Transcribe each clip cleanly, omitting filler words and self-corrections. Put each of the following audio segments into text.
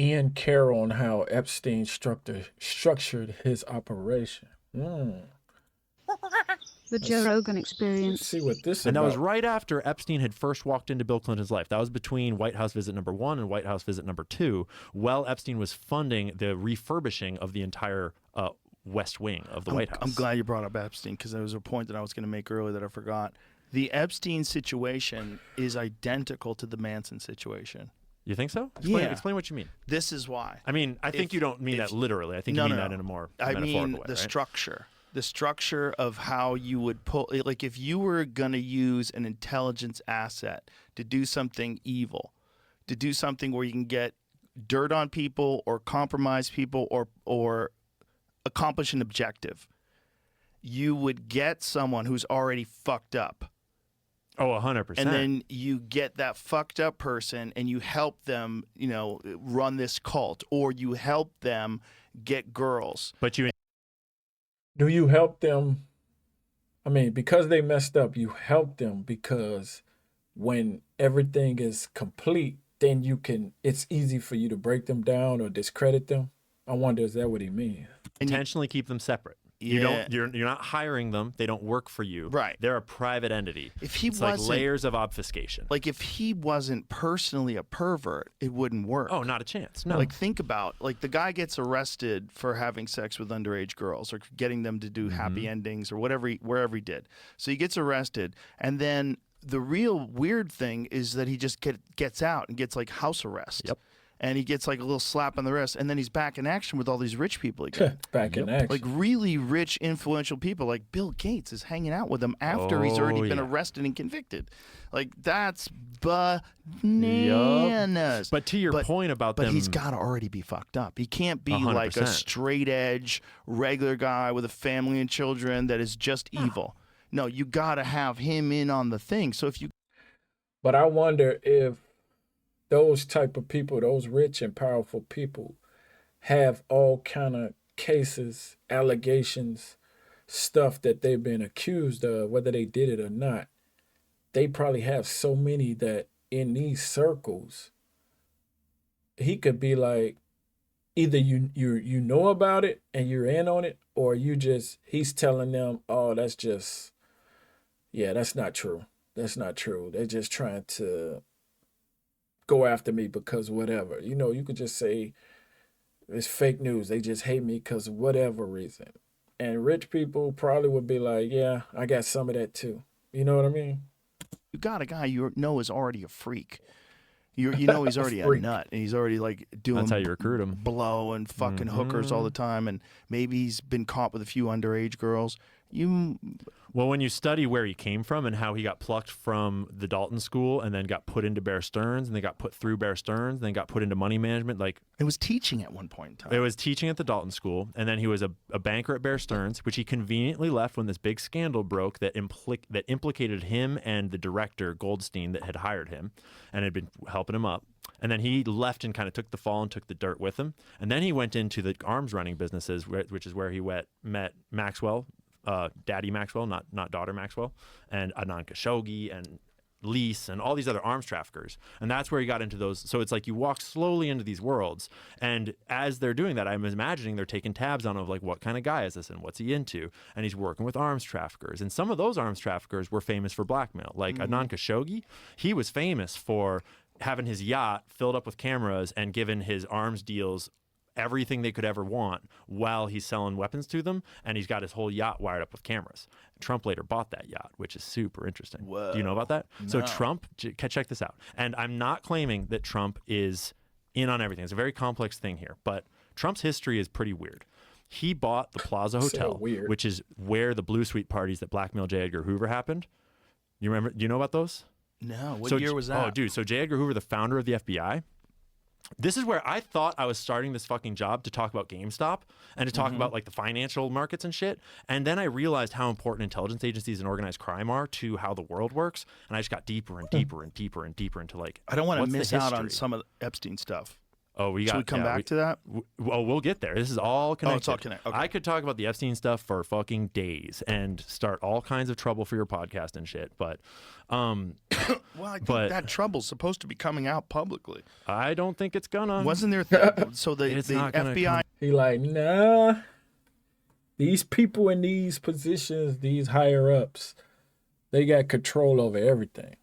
Ian Carroll on how Epstein structured his operation. The Joe Rogan Experience. Let's see what this is And about. that was right after Epstein had first walked into Bill Clinton's life. That was between White House visit number 1 and White House visit number 2, while Epstein was funding the refurbishing of the entire West Wing of the White House. I'm glad you brought up Epstein, because there was a point that I was going to make earlier that I forgot. The Epstein situation is identical to the Manson situation. You think so? Explain what you mean. This is why. I mean, I think you don't mean that literally. I think you mean that in a more metaphorical way, the right? structure. The structure of how you would pull, like if you were going to use an intelligence asset to do something evil, to do something where you can get dirt on people or compromise people or accomplish an objective, you would get someone who's already fucked up. Oh, 100%. And then you get that fucked up person and you help them, run this cult, or you help them get girls. But do you help them? I mean, because they messed up, you help them because when everything is complete, then it's easy for you to break them down or discredit them. I wonder, is that what he means? Intentionally keep them separate. Yeah. You're not hiring them. They don't work for you. Right. They're a private entity. It's like layers of obfuscation. Like if he wasn't personally a pervert, it wouldn't work. Oh, not a chance. No. Like think about, like the guy gets arrested for having sex with underage girls or getting them to do happy endings or wherever he did. So he gets arrested, and then the real weird thing is that he just gets out and gets like house arrest. Yep. And he gets like a little slap on the wrist, and then he's back in action with all these rich people again. Back in action. Like really rich, influential people. Like Bill Gates is hanging out with him after he's already been arrested and convicted. Like that's bananas. But to your point about them, but he's got to already be fucked up. He can't be 100%. like a straight edge, regular guy with a family and children that is just evil. No, you got to have him in on the thing. So if you. But I wonder if those type of people, those rich and powerful people, have all kind of cases, allegations, stuff that they've been accused of, whether they did it or not. They probably have so many that in these circles, he could be like, either you know about it and you're in on it, or he's telling them, oh, that's not true. That's not true. They're just trying to go after me because whatever. You could just say it's fake news. They just hate me because of whatever reason. And rich people probably would be like, yeah, I got some of that too. You know what I mean? You got a guy you know is already a freak. He's already a nut, and he's already like doing. That's how you recruit him. Blow and fucking hookers all the time, and maybe he's been caught with a few underage girls. Well, when you study where he came from and how he got plucked from the Dalton School and then got put into Bear Stearns and then got put through Bear Stearns and then got put into money management, like it was teaching at one point in time. It was teaching at the Dalton School, and then he was a banker at Bear Stearns, which he conveniently left when this big scandal broke that implicated him and the director Goldstein that had hired him and had been helping him up. And then he left and kind of took the fall and took the dirt with him. And then he went into the arms running businesses, which is where he met Maxwell. Daddy Maxwell, not daughter Maxwell, and Anand Khashoggi and Lease and all these other arms traffickers. And that's where he got into those. So it's like you walk slowly into these worlds. And as they're doing that, I'm imagining they're taking tabs on of like, what kind of guy is this and what's he into? And he's working with arms traffickers. And some of those arms traffickers were famous for blackmail. Like Anand Khashoggi, he was famous for having his yacht filled up with cameras and given his arms deals everything they could ever want while he's selling weapons to them, and he's got his whole yacht wired up with cameras. Trump later bought that yacht, which is super interesting. Whoa. Do you know about that? No. So Trump, check this out. And I'm not claiming that Trump is in on everything. It's a very complex thing here, but Trump's history is pretty weird. He bought the Plaza Hotel, which is where the Blue Suite parties that blackmailed J. Edgar Hoover happened. You remember? Do you know about those? No. What year was that? Oh, dude. So J. Edgar Hoover, the founder of the FBI, this is where I thought I was starting this fucking job to talk about GameStop and to talk about like the financial markets and shit. And then I realized how important intelligence agencies and organized crime are to how the world works. And I just got deeper and deeper and deeper and deeper into like, I don't want to what's the miss out on history? some of Epstein stuff. Oh, we got. Should we come yeah, back to that? Well, we'll get there. This is all connected. Oh, it's all connected. Okay. I could talk about the Epstein stuff for fucking days and start all kinds of trouble for your podcast and shit. But, Well, I think that trouble's supposed to be coming out publicly. I don't think it's gonna. Wasn't there? So the It's not gonna FBI. He like, nah. These people in these positions, these higher ups, they got control over everything.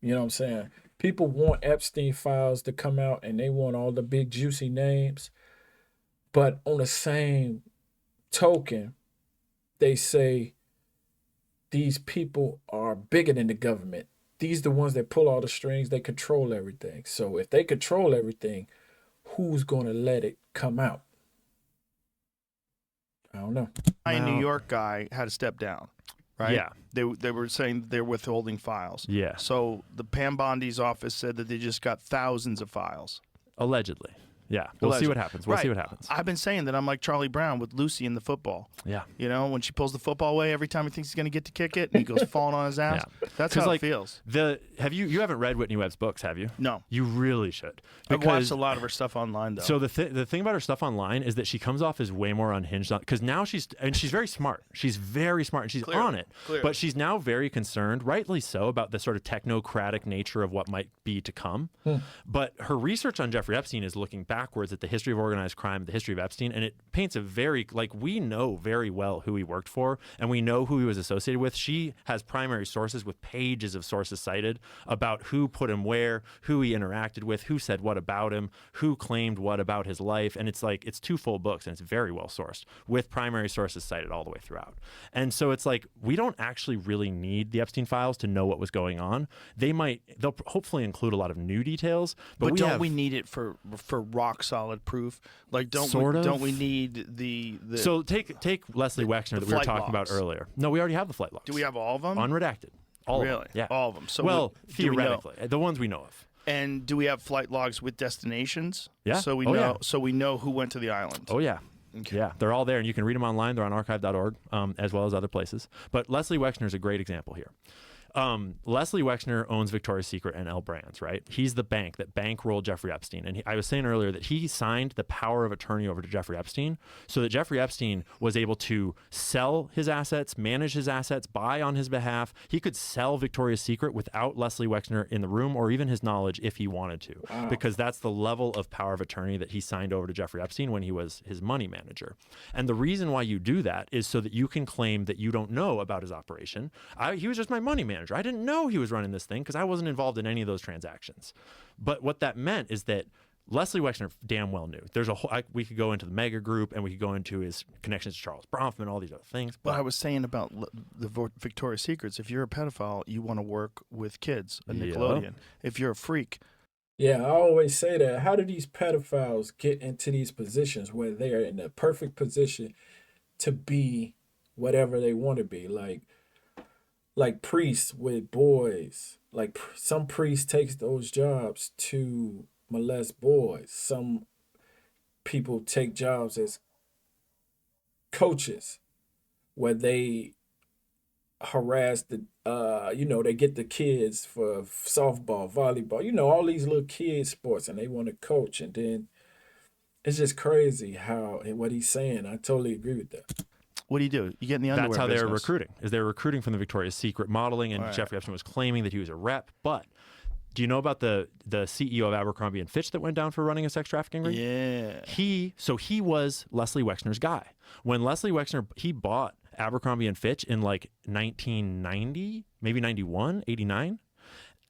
You know what I'm saying? People want Epstein files to come out and they want all the big juicy names. But on the same token, they say these people are bigger than the government. These are the ones that pull all the strings. They control everything. So if they control everything, who's going to let it come out? I don't know. A New York guy had to step down, right? Yeah. They were saying they're withholding files. Yeah. So the Pam Bondi's office said that they just got thousands of files. Allegedly. Yeah. We'll see what happens. We'll see what happens. I've been saying that I'm like Charlie Brown with Lucy in the football. Yeah. You know, when she pulls the football away every time he thinks he's going to get to kick it, and he goes falling on his ass. Yeah. That's how like, it feels. You haven't read Whitney Webb's books, have you? No. You really should. I've watched a lot of her stuff online, though. So the thing about her stuff online is that she comes off as way more unhinged because now she's very smart. She's very smart and she's on it. Clearly. But she's now very concerned, rightly so, about the sort of technocratic nature of what might be to come. But her research on Jeffrey Epstein is looking backwards at the history of organized crime, the history of Epstein, and it paints a very, we know very well who he worked for and we know who he was associated with. She has primary sources with pages of sources cited about who put him where, who he interacted with, who said what about him, who claimed what about his life. And it's 2 full books and it's very well sourced with primary sources cited all the way throughout. And so it's we don't actually really need the Epstein files to know what was going on. They'll hopefully include a lot of new details, but don't we need it for rock solid proof? Don't we need the So take Leslie Wexner that we were talking about logs. earlier. No, we already have the flight logs. Do we have all of them? Unredacted. All of Really? them. Yeah. All of them. So well, do we know? theoretically, the ones we know of. And do we have flight logs with destinations? Yeah. So we Oh, know. yeah. So we know who went to the island. Oh yeah. Okay. Yeah, they're all there, and you can read them online. They're on archive.org, as well as other places. But Leslie Wexner is a great example here. Leslie Wexner owns Victoria's Secret and L Brands, right? He's the bank that bankrolled Jeffrey Epstein. And I was saying earlier that he signed the power of attorney over to Jeffrey Epstein so that Jeffrey Epstein was able to sell his assets, manage his assets, buy on his behalf. He could sell Victoria's Secret without Leslie Wexner in the room or even his knowledge if he wanted to, because that's the level of power of attorney that he signed over to Jeffrey Epstein when he was his money manager. And the reason why you do that is so that you can claim that you don't know about his operation. He was just my money manager. I didn't know he was running this thing because I wasn't involved in any of those transactions. But what that meant is that Leslie Wexner damn well knew. There's a whole, we could go into the mega group and we could go into his connections to Charles Bronfman, all these other things. But I was saying about the Victoria's Secrets, if you're a pedophile, you want to work with kids, a Nickelodeon. If you're a freak. Yeah, I always say that. How do these pedophiles get into these positions where they are in the perfect position to be whatever they want to be? Like priests with boys. Like some priest takes those jobs to molest boys. Some people take jobs as coaches where they harass they get the kids for softball, volleyball, all these little kids sports, and they want to coach. And then it's just crazy what he's saying. I totally agree with that. What do? You get in the underwear That's how business. they're recruiting. They're recruiting from the Victoria's Secret modeling, and Right. Jeffrey Epstein was claiming that he was a rep. But do you know about the CEO of Abercrombie and Fitch that went down for running a sex trafficking ring? Yeah. He was Leslie Wexner's guy. When Leslie Wexner, he bought Abercrombie and Fitch in 1990, maybe 91, 89.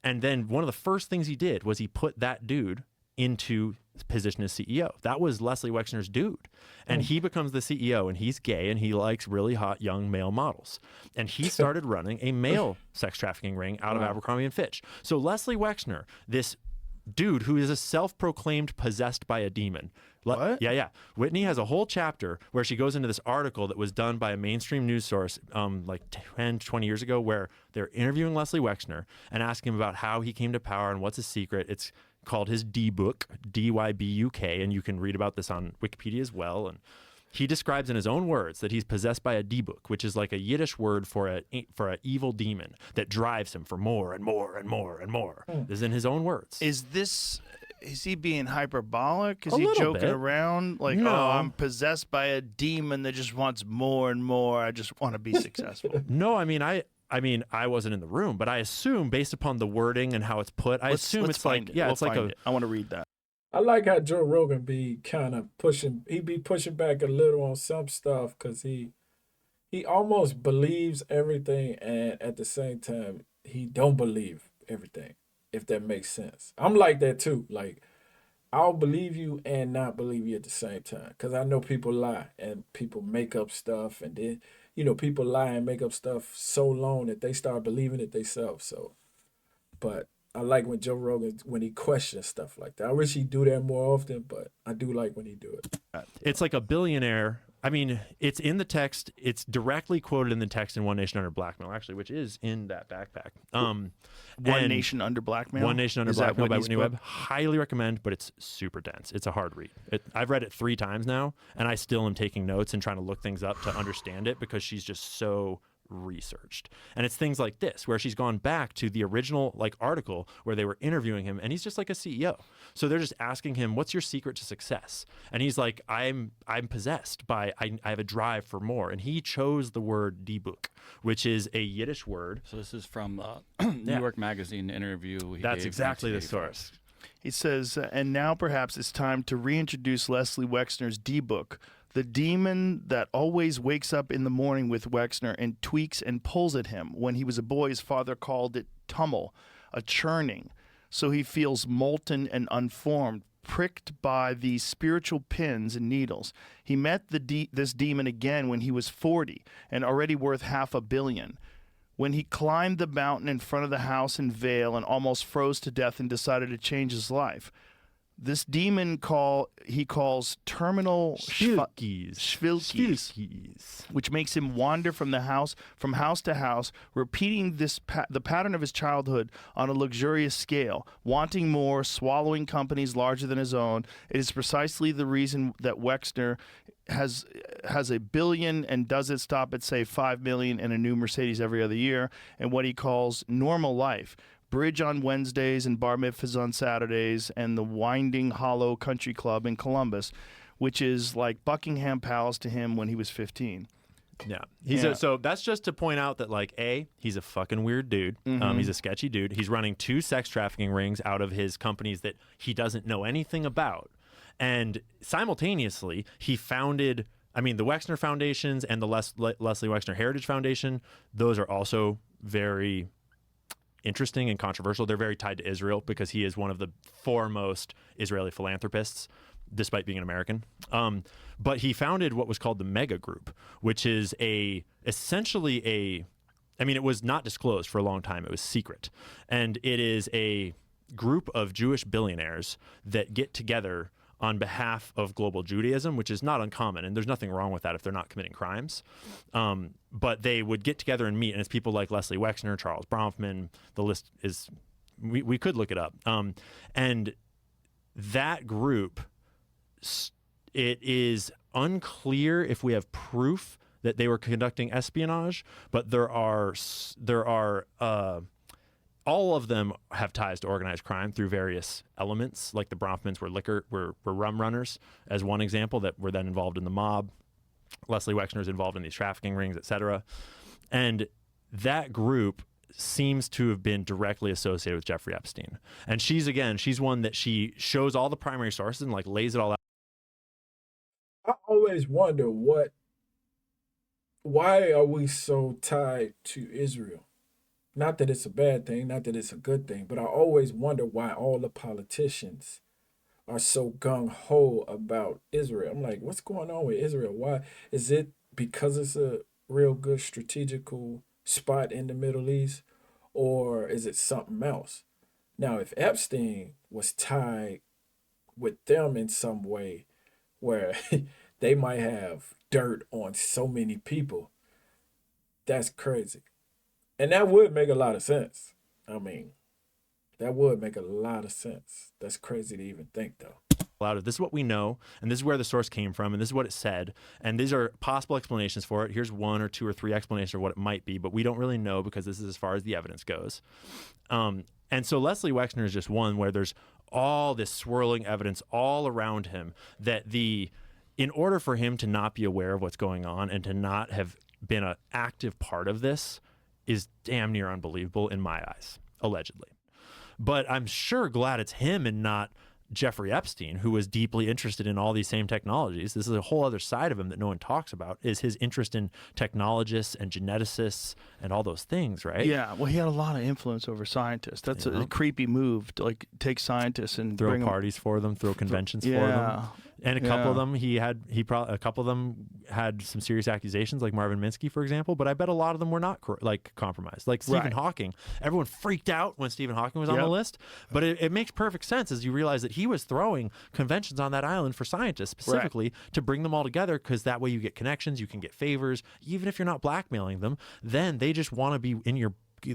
And then one of the first things he did was he put that dude into position as CEO. That was Leslie Wexner's dude. And he becomes the CEO, and he's gay, and he likes really hot young male models. And he started running a male sex trafficking ring out of Abercrombie and Fitch. So Leslie Wexner, this dude who is a self-proclaimed possessed by a demon. What? Yeah. Whitney has a whole chapter where she goes into this article that was done by a mainstream news source 10, 20 years ago, where they're interviewing Leslie Wexner and asking him about how he came to power and what's his secret. It's called his D-book, D-Y-B-U-K, and you can read about this on Wikipedia as well. And he describes in his own words that he's possessed by a D-book, which is like a Yiddish word for a evil demon that drives him for more and more and more and more. This is in his own words. Is this Is he being hyperbolic? Is A he little joking bit. around? Like, No. oh, I'm possessed by a demon that just wants more and more. I just want to be successful. No, I mean, I wasn't in the room, but I assume based upon the wording and how it's put, Let's it's find like, it. yeah, We'll it's like find it. I want to read that. I like how Joe Rogan be kind of pushing. He be pushing back a little on some stuff because he almost believes everything, and at the same time he don't believe everything. If that makes sense, I'm like that too. Like I'll believe you and not believe you at the same time because I know people lie and people make up stuff, and then people lie and make up stuff so long that they start believing it themselves. So, but I like when Joe Rogan when he questions stuff like that. I wish he'd do that more often, but I do like when he do it. it's like a billionaire. I mean, it's in the text. It's directly quoted in the text in One Nation Under Blackmail, actually, which is in that backpack. One Nation Under Blackmail. One Nation Under Is that Blackmail by Whitney's Whitney book? Webb. Highly recommend, but it's super dense. It's a hard read. I've read it 3 times now, and I still am taking notes and trying to look things up to understand it because she's just so researched. And it's things like this where she's gone back to the original article where they were interviewing him, and he's just like a CEO. So they're just asking him, what's your secret to success? And he's like, I'm possessed by I have a drive for more. And he chose the word dibuk, which is a Yiddish word. So this is from New York Magazine interview. That's exactly the 1985. source. He says, and now perhaps it's time to reintroduce Leslie Wexner's D-Book, the demon that always wakes up in the morning with Wexner and tweaks and pulls at him. When he was a boy, his father called it tummel, a churning. So he feels molten and unformed, pricked by these spiritual pins and needles. He met this demon again when he was 40 and already worth $500 million. When he climbed the mountain in front of the house in Vale and almost froze to death and decided to change his life. This demon he calls terminal Schvilkes, which makes him wander from house to house, repeating the pattern of his childhood on a luxurious scale, wanting more, swallowing companies larger than his own. It is precisely the reason that Wexner has $1 billion and doesn't stop at, say, $5 million and a new Mercedes every other year, and what he calls normal life. Bridge on Wednesdays and bar mitzvahs on Saturdays, and the Winding Hollow Country Club in Columbus, which is like Buckingham Palace to him when he was 15. Yeah, so that's just to point out that he's a fucking weird dude. He's a sketchy dude. He's running 2 sex trafficking rings out of his companies that he doesn't know anything about, and simultaneously he founded. I mean, the Wexner Foundations and the Leslie Wexner Heritage Foundation. Those are also very interesting and controversial. They're very tied to Israel because he is one of the foremost Israeli philanthropists, despite being an American. But he founded what was called the Mega Group, which is essentially it was not disclosed for a long time. It was secret. And it is a group of Jewish billionaires that get together on behalf of global Judaism, which is not uncommon, and there's nothing wrong with that if they're not committing crimes. But they would get together and meet, and it's people like Leslie Wexner, Charles Bronfman. The list is, we could look it up. And that group, it is unclear if we have proof that they were conducting espionage, but there are all of them have ties to organized crime through various elements. Like the Bronfmans were rum runners, as one example, that were then involved in the mob. Leslie Wexner is involved in these trafficking rings, etc. And that group seems to have been directly associated with Jeffrey Epstein. And she's one that she shows all the primary sources and lays it all out. I always wonder why are we so tied to Israel? Not that it's a bad thing, not that it's a good thing, but I always wonder why all the politicians are so gung-ho about Israel. I'm like, what's going on with Israel? Why? Is it because it's a real good strategical spot in the Middle East, or is it something else? Now, if Epstein was tied with them in some way where they might have dirt on so many people, that's crazy. And that would make a lot of sense. I mean, that would make a lot of sense. That's crazy to even think, though. This is what we know, and this is where the source came from, and this is what it said, and these are possible explanations for it. Here's 1 or 2 or 3 explanations of what it might be, but we don't really know because this is as far as the evidence goes. And so Leslie Wexner is just one where there's all this swirling evidence all around him that in order for him to not be aware of what's going on and to not have been an active part of this is damn near unbelievable in my eyes, allegedly. But I'm sure glad it's him and not Jeffrey Epstein, who was deeply interested in all these same technologies. This is a whole other side of him that no one talks about, is his interest in technologists and geneticists and all those things, right? Yeah, well, he had a lot of influence over scientists. That's a creepy move to like take scientists and throw bring parties for them, throw conventions for them. And a couple of them a couple of them had some serious accusations, like Marvin Minsky, for example, but I bet a lot of them were not compromised. Like Stephen Hawking. Everyone freaked out when Stephen Hawking was on the list, but it makes perfect sense as you realize that he was throwing conventions on that island for scientists specifically to bring them all together, because that way you get connections, you can get favors, even if you're not blackmailing them. Then they just want to be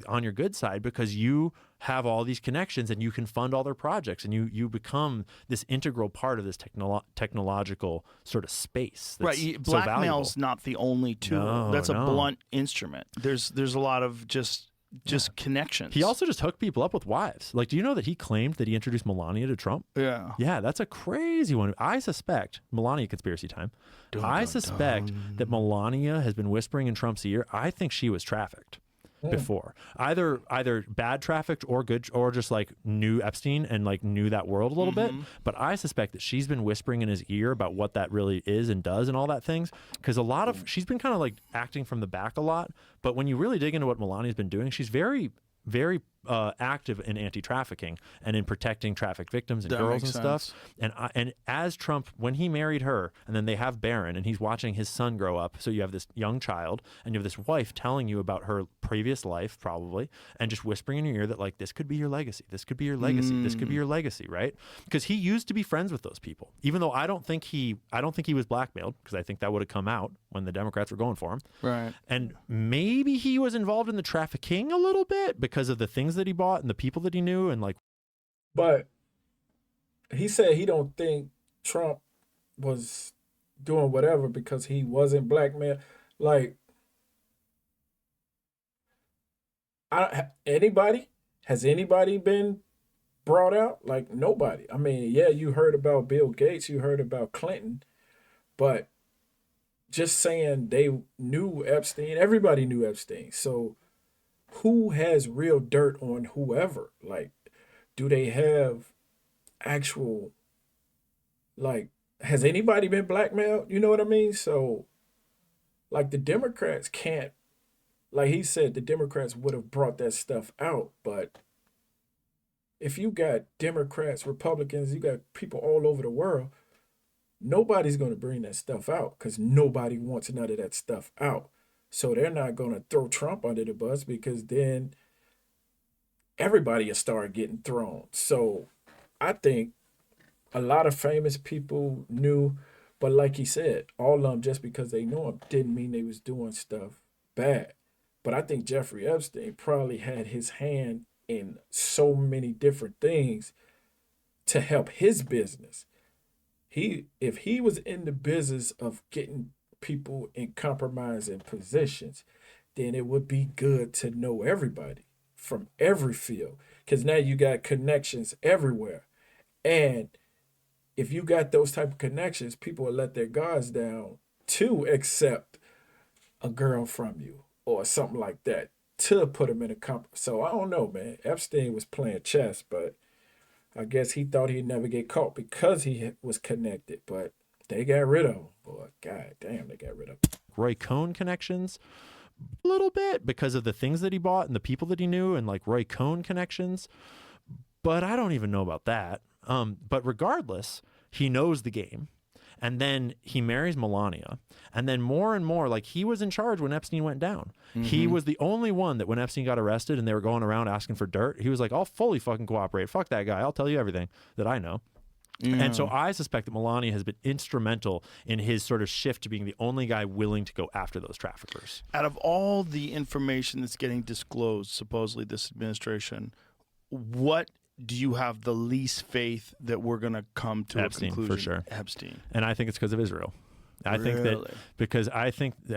on your good side because you have all these connections and you can fund all their projects, and you become this integral part of this technological sort of space. That's Blackmail's not the only tool. No, that's a blunt instrument. There's a lot of just connections. He also just hooked people up with wives. Like, do you know that he claimed that he introduced Melania to Trump? Yeah. Yeah, that's a crazy one. I suspect, Melania conspiracy time, I suspect that Melania has been whispering in Trump's ear. I think she was trafficked before, either bad trafficked or good, or just like knew Epstein and like knew that world a little bit. But I suspect that she's been whispering in his ear about what that really is and does and all that things, because she's been kind of like acting from the back a lot. But when you really dig into what Melania's been doing, she's very active in anti-trafficking and in protecting trafficked victims and girls and stuff. And as Trump, when he married her, and then they have Barron, and he's watching his son grow up. So you have this young child, and you have this wife telling you about her previous life, probably, and just whispering in your ear that like, this could be your legacy. This could be your legacy. This could be your legacy, right? Because he used to be friends with those people, even though I don't think he was blackmailed, because I think that would have come out when the Democrats were going for him. Right. And maybe he was involved in the trafficking a little bit because of the things that he bought and the people that he knew, and like. But he said he don't think Trump was doing whatever because he wasn't blackmailed. Like, has anybody been brought out? Like, nobody. I mean, yeah, you heard about Bill Gates, you heard about Clinton, but just saying they knew Epstein, everybody knew Epstein. So who has real dirt on whoever? Like, do they have actual, like, has anybody been blackmailed? You know what I mean? So, like, the Democrats can't, like he said, the Democrats would have brought that stuff out. But if you got Democrats, Republicans, you got people all over the world, nobody's going to bring that stuff out because nobody wants none of that stuff out. So they're not going to throw Trump under the bus, because then everybody will start getting thrown. So I think a lot of famous people knew, but like he said, all of them, just because they knew him, didn't mean they was doing stuff bad. But I think Jeffrey Epstein probably had his hand in so many different things to help his business. If he was in the business of getting people in compromising positions, then it would be good to know everybody from every field, because now you got connections everywhere. And if you got those type of connections, people will let their guards down to accept a girl from you or something like that to put them in a So I don't know, man. Epstein was playing chess, but I guess he thought he'd never get caught because he was connected. But they got rid of him. Boy, god damn, they got rid of him. Roy Cohn connections a little bit because of the things that he bought and the people that he knew, and like Roy Cohn connections. But I don't even know about that. But regardless, he knows the game. And then he marries Melania. And then more and more, like, he was in charge when Epstein went down. He was the only one that when Epstein got arrested and they were going around asking for dirt, he was like, I'll fully fucking cooperate. Fuck that guy. I'll tell you everything that I know. And so I suspect that Melania has been instrumental in his sort of shift to being the only guy willing to go after those traffickers. Out of all the information that's getting disclosed, supposedly this administration, what do you have the least faith that we're going to come to Epstein, a conclusion? for sure. Epstein. And I think it's because of Israel. I Really? think that because I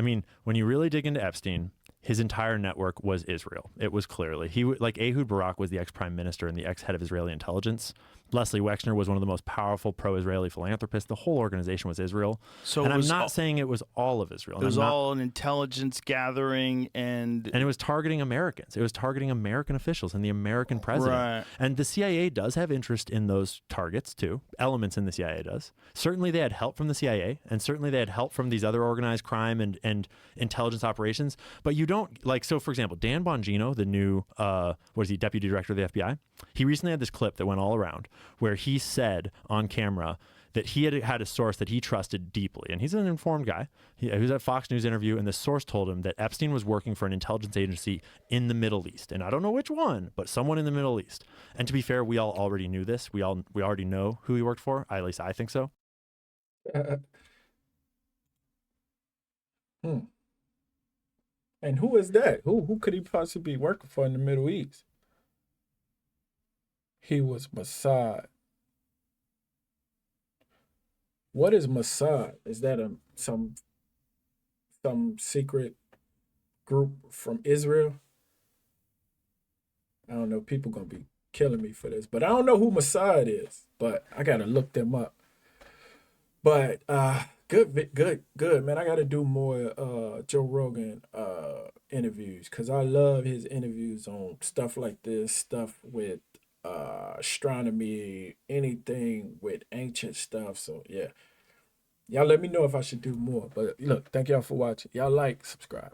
mean, when you really dig into Epstein, his entire network was Israel. It was clearly like Ehud Barak was the ex-prime minister and the ex-head of Israeli intelligence. Leslie Wexner was one of the most powerful pro-Israeli philanthropists. The whole organization was Israel. So And it I'm was not saying it was all of Israel. it was all an intelligence gathering and it was targeting Americans. It was targeting American officials and the American president. Right. And the CIA does have interest in those targets too. Elements in the CIA does. Certainly they had help from the CIA, and certainly they had help from these other organized crime and intelligence operations. But you don't, like, so for example, Dan Bongino, the new, deputy director of the FBI, he recently had this clip that went all around where he said on camera that he had a source that he trusted deeply. And he's an informed guy. He was at Fox News interview, and the source told him that Epstein was working for an intelligence agency in the Middle East. And I don't know which one, but someone in the Middle East. And to be fair, we all already knew this. We already know who he worked for. At least I think so. And who is that? Who could he possibly be working for in the Middle East? He was Mossad. What is Mossad? Is that some secret group from Israel? I don't know. People gonna be killing me for this, but I don't know who Mossad is. But I gotta look them up. But good, man. I gotta do more Joe Rogan interviews, because I love his interviews on stuff like this, stuff with astronomy, anything with ancient stuff. So yeah, y'all let me know if I should do more. But look, thank y'all for watching. Y'all like, subscribe.